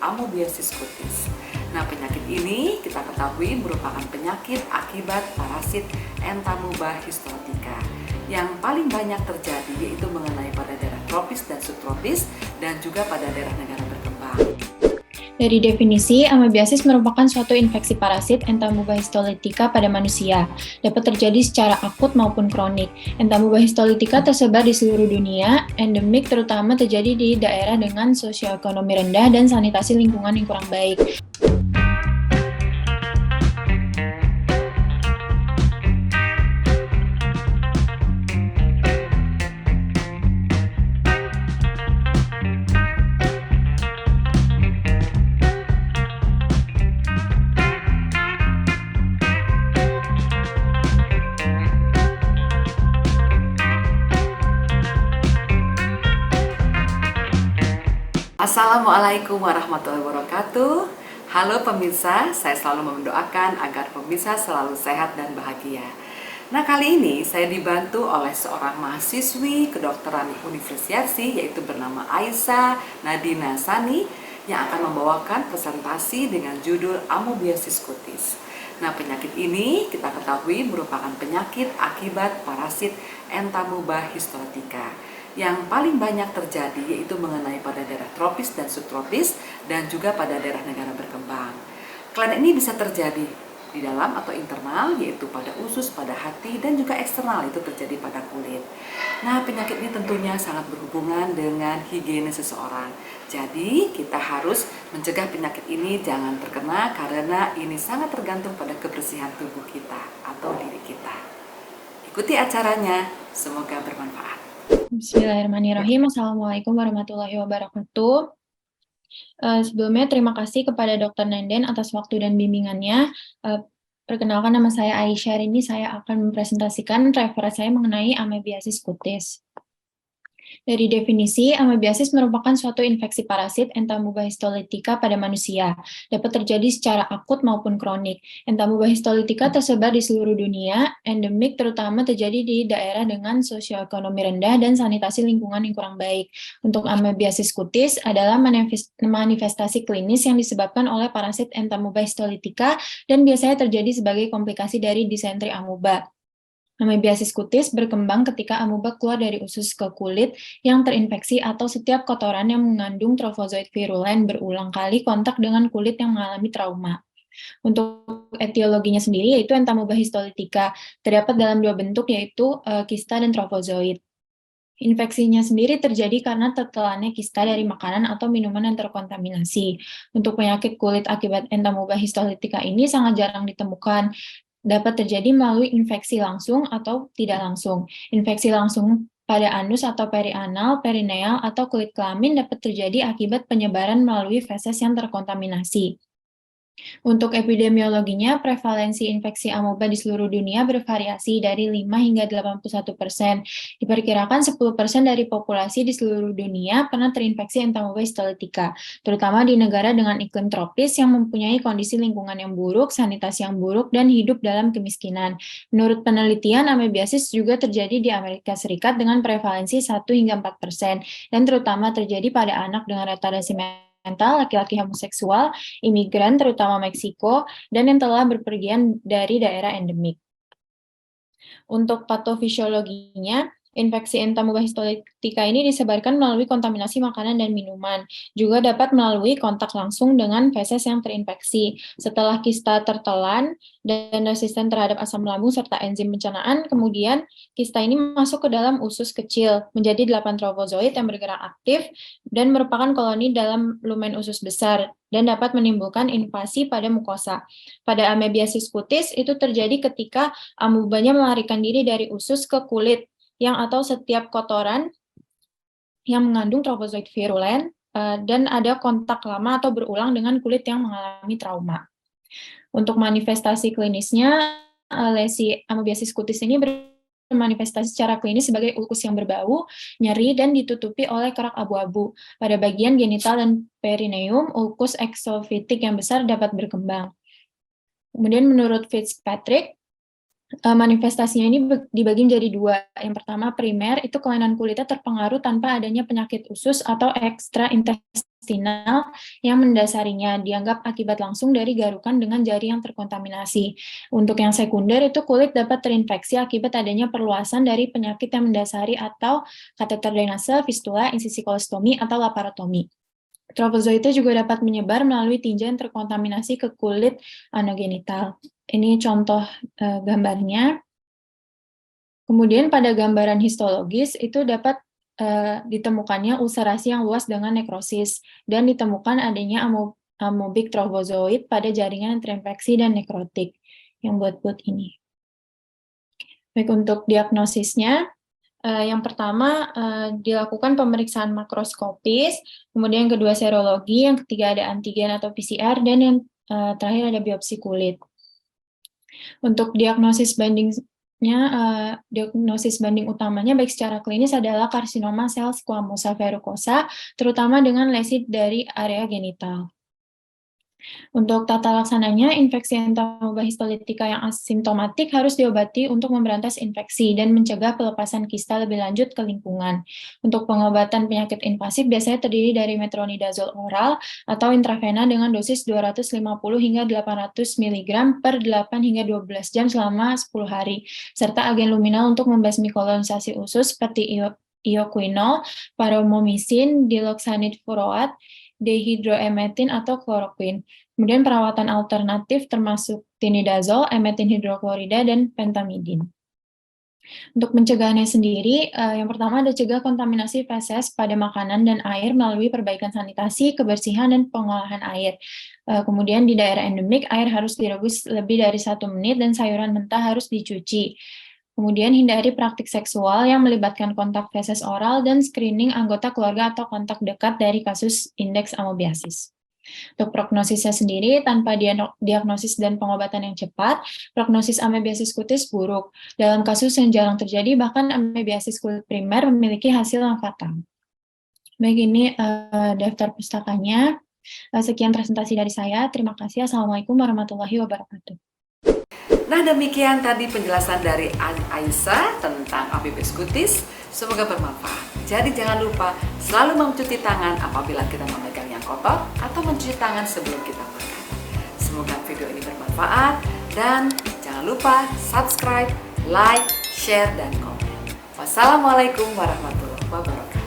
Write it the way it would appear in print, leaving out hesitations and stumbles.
Amoebiasis cutis. Nah, penyakit ini kita ketahui merupakan penyakit akibat parasit Entamoeba histolytica. Yang paling banyak terjadi yaitu mengenai pada daerah tropis dan subtropis dan juga pada daerah negara berkembang. Dari definisi, amoebiasis merupakan suatu infeksi parasit Entamoeba histolytica pada manusia. Dapat terjadi secara akut maupun kronik. Entamoeba histolytica tersebar di seluruh dunia, endemik terutama terjadi di daerah dengan sosioekonomi rendah dan sanitasi lingkungan yang kurang baik. Assalamualaikum warahmatullahi wabarakatuh. Halo pemirsa, saya selalu mendoakan agar pemirsa selalu sehat dan bahagia. Nah, kali ini saya dibantu oleh seorang mahasiswi kedokteran Universitas Yarsi, yaitu bernama Aisyah Nadina Sani, yang akan membawakan presentasi dengan judul Amoebiasis cutis. Nah, penyakit ini kita ketahui merupakan penyakit akibat parasit Entamoeba histolytica. Yang paling banyak terjadi yaitu mengenai pada daerah tropis dan subtropis dan juga pada daerah negara berkembang. Kelainan ini bisa terjadi di dalam atau internal, yaitu pada usus, pada hati, dan juga eksternal, itu terjadi pada kulit. Nah, penyakit ini tentunya sangat berhubungan dengan higiene seseorang. Jadi, kita harus mencegah penyakit ini jangan terkena karena ini sangat tergantung pada kebersihan tubuh kita atau diri kita. Ikuti acaranya, semoga bermanfaat. Bismillahirrahmanirrahim. Assalamualaikum warahmatullahi wabarakatuh. Sebelumnya terima kasih kepada Dr. Nenden atas waktu dan bimbingannya. Perkenalkan, nama saya Aisyah. Hari ini saya akan mempresentasikan referensi saya mengenai amoebiasis cutis. Dari definisi, amoebiasis merupakan suatu infeksi parasit Entamoeba histolytica pada manusia. Dapat terjadi secara akut maupun kronik. Entamoeba histolytica tersebar di seluruh dunia, endemik terutama terjadi di daerah dengan sosioekonomi rendah dan sanitasi lingkungan yang kurang baik. Untuk amoebiasis cutis adalah manifestasi klinis yang disebabkan oleh parasit Entamoeba histolytica dan biasanya terjadi sebagai komplikasi dari disentri amoeba. Amoebiasis cutis berkembang ketika amoeba keluar dari usus ke kulit yang terinfeksi atau setiap kotoran yang mengandung trofozoid virulen berulang kali kontak dengan kulit yang mengalami trauma. Untuk etiologinya sendiri yaitu Entamoeba histolytica terdapat dalam dua bentuk yaitu kista dan trofozoid. Infeksinya sendiri terjadi karena tertelannya kista dari makanan atau minuman yang terkontaminasi. Untuk penyakit kulit akibat Entamoeba histolytica ini sangat jarang ditemukan. Dapat terjadi melalui infeksi langsung atau tidak langsung. Infeksi langsung pada anus atau perianal, perineal, atau kulit kelamin dapat terjadi akibat penyebaran melalui feses yang terkontaminasi. Untuk epidemiologinya, prevalensi infeksi amoeba di seluruh dunia bervariasi dari 5 hingga 81%. Diperkirakan 10% dari populasi di seluruh dunia pernah terinfeksi Entamoeba histolytica, terutama di negara dengan iklim tropis yang mempunyai kondisi lingkungan yang buruk, sanitasi yang buruk, dan hidup dalam kemiskinan. Menurut penelitian, amoebiasis juga terjadi di Amerika Serikat dengan prevalensi 1 hingga 4%, dan terutama terjadi pada anak dengan retardasi mental, laki-laki homoseksual, imigran terutama Meksiko, dan yang telah berpergian dari daerah endemik. Untuk patofisiologinya, infeksi Entamoeba histolytica ini disebarkan melalui kontaminasi makanan dan minuman. Juga dapat melalui kontak langsung dengan feses yang terinfeksi. Setelah kista tertelan dan resisten terhadap asam lambung serta enzim pencernaan, kemudian kista ini masuk ke dalam usus kecil, menjadi 8 trofozoid yang bergerak aktif dan merupakan koloni dalam lumen usus besar dan dapat menimbulkan invasi pada mukosa. Pada amoebiasis cutis itu terjadi ketika amebanya melarikan diri dari usus ke kulit yang atau setiap kotoran yang mengandung trofozoid virulen dan ada kontak lama atau berulang dengan kulit yang mengalami trauma. Untuk manifestasi klinisnya, lesi amoebiasis cutis ini bermanifestasi secara klinis sebagai ulkus yang berbau, nyeri, dan ditutupi oleh kerak abu-abu. Pada bagian genital dan perineum, ulkus eksofitik yang besar dapat berkembang. Kemudian menurut Fitzpatrick, Manifestasinya ini dibagi menjadi dua. Yang pertama, primer, itu kelainan kulitnya terpengaruh tanpa adanya penyakit usus atau ekstraintestinal yang mendasarinya, dianggap akibat langsung dari garukan dengan jari yang terkontaminasi. Untuk yang sekunder, itu kulit dapat terinfeksi akibat adanya perluasan dari penyakit yang mendasari atau kateter drainase, fistula, insisi kolostomi, atau laparotomi. Trofozoita juga dapat menyebar melalui tinja yang terkontaminasi ke kulit anogenital. Ini contoh gambarnya. Kemudian pada gambaran histologis itu dapat ditemukannya ulcerasi yang luas dengan nekrosis dan ditemukan adanya amoebik trofozoit pada jaringan yang terinfeksi dan nekrotik yang buat-buat ini. Baik, untuk diagnosisnya, yang pertama dilakukan pemeriksaan makroskopis, kemudian yang kedua serologi, yang ketiga ada antigen atau PCR, dan yang terakhir ada biopsi kulit. Untuk diagnosis banding utamanya baik secara klinis adalah karsinoma sel squamosa verrucosa, terutama dengan lesi dari area genital. Untuk tata laksananya, infeksi entamoeba histolitika yang asimptomatik harus diobati untuk memberantas infeksi dan mencegah pelepasan kista lebih lanjut ke lingkungan. Untuk pengobatan penyakit invasif biasanya terdiri dari metronidazol oral atau intravena dengan dosis 250 hingga 800 mg per 8 hingga 12 jam selama 10 hari, serta agen luminal untuk membasmi kolonisasi usus seperti ioquinol, paramomisin, diloxanid furoat, dehydroemetin atau kloroquine. Kemudian perawatan alternatif termasuk tinidazol, emetin hidroklorida, dan pentamidin. Untuk pencegahannya sendiri, yang pertama ada cegah kontaminasi feses pada makanan dan air melalui perbaikan sanitasi, kebersihan, dan pengolahan air. Kemudian di daerah endemik, air harus direbus lebih dari 1 menit dan sayuran mentah harus dicuci. Kemudian hindari praktik seksual yang melibatkan kontak feses oral dan screening anggota keluarga atau kontak dekat dari kasus indeks amoebiasis. Untuk prognosisnya sendiri, tanpa diagnosis dan pengobatan yang cepat, prognosis amoebiasis kutis buruk. Dalam kasus yang jarang terjadi, bahkan amoebiasis kulit primer memiliki hasil yang fatal. Baik, ini daftar pustakanya. Sekian presentasi dari saya. Terima kasih. Assalamualaikum warahmatullahi wabarakatuh. Nah, demikian tadi penjelasan dari Aisyah tentang amoebiasis kutis. Semoga bermanfaat. Jadi jangan lupa selalu mencuci tangan apabila kita memegang yang kotor atau mencuci tangan sebelum kita makan. Semoga video ini bermanfaat dan jangan lupa subscribe, like, share, dan komen. Wassalamualaikum warahmatullahi wabarakatuh.